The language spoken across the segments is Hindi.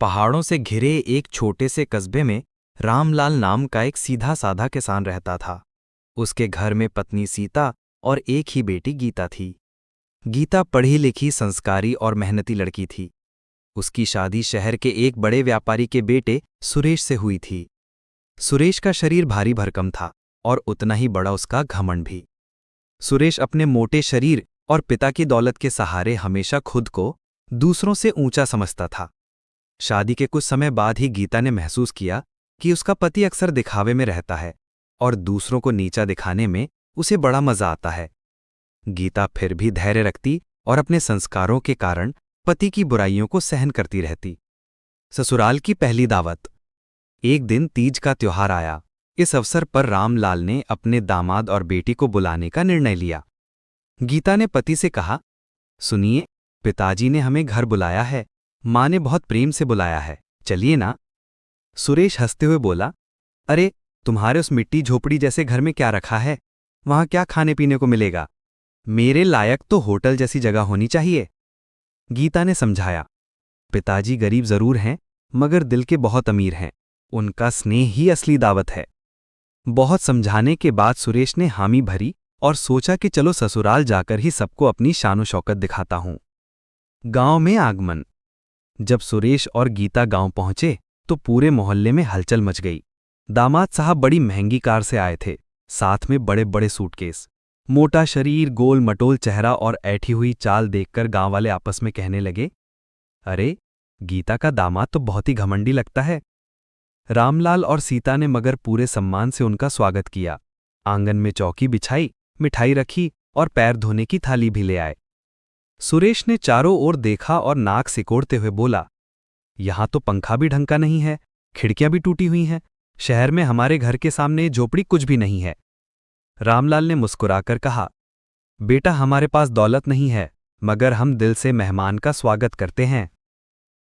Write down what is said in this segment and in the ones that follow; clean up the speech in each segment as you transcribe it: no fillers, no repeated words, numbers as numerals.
पहाड़ों से घिरे एक छोटे से कस्बे में रामलाल नाम का एक सीधा साधा किसान रहता था। उसके घर में पत्नी सीता और एक ही बेटी गीता थी। गीता पढ़ी लिखी, संस्कारी और मेहनती लड़की थी। उसकी शादी शहर के एक बड़े व्यापारी के बेटे सुरेश से हुई थी। सुरेश का शरीर भारी भरकम था और उतना ही बड़ा उसका घमंड भी। सुरेश अपने मोटे शरीर और पिता की दौलत के सहारे हमेशा खुद को दूसरों से ऊंचा समझता था। शादी के कुछ समय बाद ही गीता ने महसूस किया कि उसका पति अक्सर दिखावे में रहता है और दूसरों को नीचा दिखाने में उसे बड़ा मजा आता है। गीता फिर भी धैर्य रखती और अपने संस्कारों के कारण पति की बुराइयों को सहन करती रहती। ससुराल की पहली दावत। एक दिन तीज का त्योहार आया। इस अवसर पर रामलाल ने अपने दामाद और बेटी को बुलाने का निर्णय लिया। गीता ने पति से कहा, सुनिए, पिताजी ने हमें घर बुलाया है। माँ ने बहुत प्रेम से बुलाया है, चलिए ना। सुरेश हंसते हुए बोला, अरे, तुम्हारे उस मिट्टी झोपड़ी जैसे घर में क्या रखा है? वहां क्या खाने पीने को मिलेगा? मेरे लायक तो होटल जैसी जगह होनी चाहिए। गीता ने समझाया, पिताजी गरीब जरूर हैं, मगर दिल के बहुत अमीर हैं। उनका स्नेह ही असली दावत है। बहुत समझाने के बाद सुरेश ने हामी भरी और सोचा कि चलो ससुराल जाकर ही सबको अपनी शानो शौकत दिखाता हूं। गांव में आगमन। जब सुरेश और गीता गांव पहुंचे तो पूरे मोहल्ले में हलचल मच गई। दामाद साहब बड़ी महंगी कार से आए थे, साथ में बड़े बड़े सूटकेस। मोटा शरीर, गोल मटोल चेहरा और ऐठी हुई चाल देखकर गांव वाले आपस में कहने लगे, अरे, गीता का दामाद तो बहुत ही घमंडी लगता है। रामलाल और सीता ने मगर पूरे सम्मान से उनका स्वागत किया। आंगन में चौकी बिछाई, मिठाई रखी और पैर धोने की थाली भी ले आए। सुरेश ने चारों ओर देखा और नाक सिकोड़ते हुए बोला, यहां तो पंखा भी ढंग का नहीं है, खिड़कियां भी टूटी हुई हैं। शहर में हमारे घर के सामने झोपड़ी कुछ भी नहीं है। रामलाल ने मुस्कुराकर कहा, बेटा, हमारे पास दौलत नहीं है, मगर हम दिल से मेहमान का स्वागत करते हैं।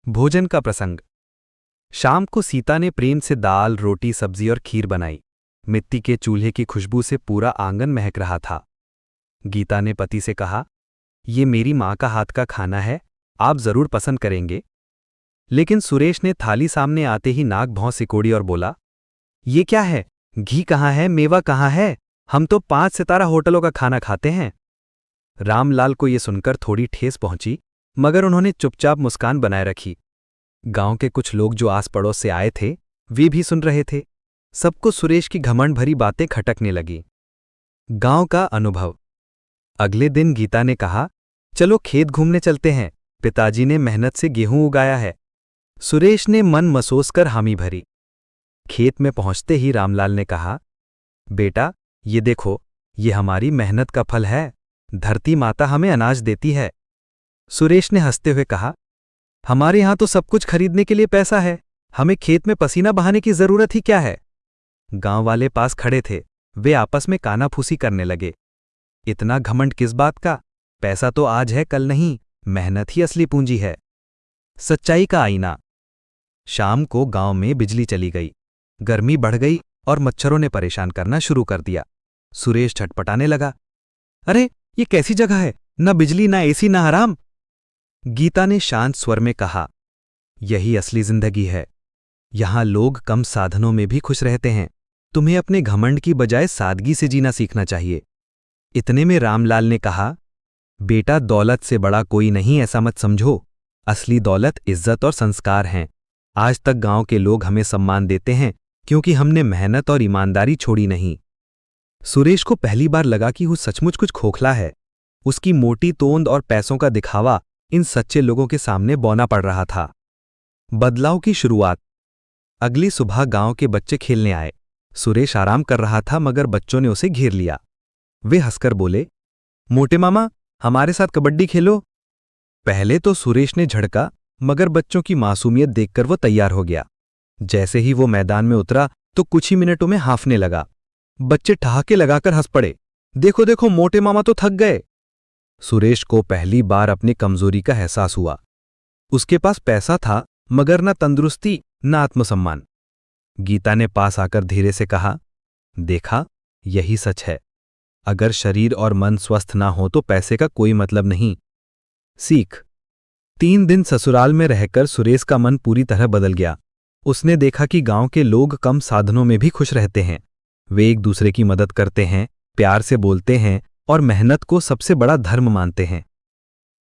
भोजन का प्रसंग। शाम को सीता ने प्रेम से दाल, रोटी, सब्जी और खीर बनाई। मिट्टी के चूल्हे की खुशबू से पूरा आंगन महक रहा था। गीता ने पति से कहा, ये मेरी माँ का हाथ का खाना है, आप जरूर पसंद करेंगे। लेकिन सुरेश ने थाली सामने आते ही नाक भौं सिकोड़ी और बोला, ये क्या है? घी कहाँ है? मेवा कहाँ है? हम तो 5 सितारा होटलों का खाना खाते हैं। रामलाल को ये सुनकर थोड़ी ठेस पहुंची, मगर उन्होंने चुपचाप मुस्कान बनाए रखी। गांव के कुछ लोग जो आस पड़ोस से आए थे, वे भी सुन रहे थे। सबको सुरेश की घमंड भरी बातें खटकने लगी। गांव का अनुभव। अगले दिन गीता ने कहा, चलो खेत घूमने चलते हैं, पिताजी ने मेहनत से गेहूं उगाया है। सुरेश ने मन मसोस कर हामी भरी। खेत में पहुंचते ही रामलाल ने कहा, बेटा, ये देखो, ये हमारी मेहनत का फल है। धरती माता हमें अनाज देती है। सुरेश ने हंसते हुए कहा, हमारे यहां तो सब कुछ खरीदने के लिए पैसा है, हमें खेत में पसीना बहाने की जरूरत ही क्या है? गांव वाले पास खड़े थे, वे आपस में कानाफूसी करने लगे। इतना घमंड किस बात का? पैसा तो आज है, कल नहीं। मेहनत ही असली पूंजी है। सच्चाई का आईना। शाम को गांव में बिजली चली गई। गर्मी बढ़ गई और मच्छरों ने परेशान करना शुरू कर दिया। सुरेश छटपटाने लगा, अरे, ये कैसी जगह है? न बिजली, न एसी, न आराम। गीता ने शांत स्वर में कहा, यही असली जिंदगी है। यहां लोग कम साधनों में भी खुश रहते हैं। तुम्हें अपने घमंड की बजाय सादगी से जीना सीखना चाहिए। इतने में रामलाल ने कहा, बेटा, दौलत से बड़ा कोई नहीं, ऐसा मत समझो। असली दौलत इज्जत और संस्कार हैं। आज तक गांव के लोग हमें सम्मान देते हैं क्योंकि हमने मेहनत और ईमानदारी छोड़ी नहीं। सुरेश को पहली बार लगा कि वो सचमुच कुछ खोखला है। उसकी मोटी तोंद और पैसों का दिखावा इन सच्चे लोगों के सामने बौना पड़ रहा था। बदलाव की शुरुआत। अगली सुबह गांव के बच्चे खेलने आए। सुरेश आराम कर रहा था, मगर बच्चों ने उसे घेर लिया। वे हंसकर बोले, मोटे मामा, हमारे साथ कबड्डी खेलो। पहले तो सुरेश ने झड़का, मगर बच्चों की मासूमियत देखकर वो तैयार हो गया। जैसे ही वो मैदान में उतरा तो कुछ ही मिनटों में हांफने लगा। बच्चे ठहाके लगाकर हंस पड़े, देखो देखो, मोटे मामा तो थक गए। सुरेश को पहली बार अपनी कमजोरी का एहसास हुआ। उसके पास पैसा था, मगर न तंदुरुस्ती, न आत्मसम्मान। गीता ने पास आकर धीरे से कहा, देखा, यही सच है। अगर शरीर और मन स्वस्थ ना हो तो पैसे का कोई मतलब नहीं। सीख। 3 दिन ससुराल में रहकर सुरेश का मन पूरी तरह बदल गया। उसने देखा कि गांव के लोग कम साधनों में भी खुश रहते हैं। वे एक दूसरे की मदद करते हैं, प्यार से बोलते हैं और मेहनत को सबसे बड़ा धर्म मानते हैं।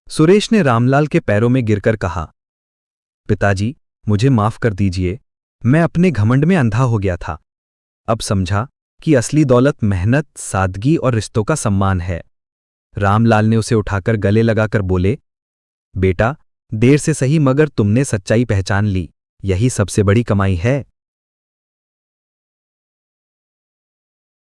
सुरेश ने रामलाल के पैरों में गिरकर कहा, पिताजी, मुझे माफ कर दीजिए। मैं अपने घमंड में अंधा हो गया था। अब समझा कि असली दौलत मेहनत, सादगी और रिश्तों का सम्मान है। रामलाल ने उसे उठाकर गले लगाकर बोले, बेटा, देर से सही मगर तुमने सच्चाई पहचान ली। यही सबसे बड़ी कमाई है।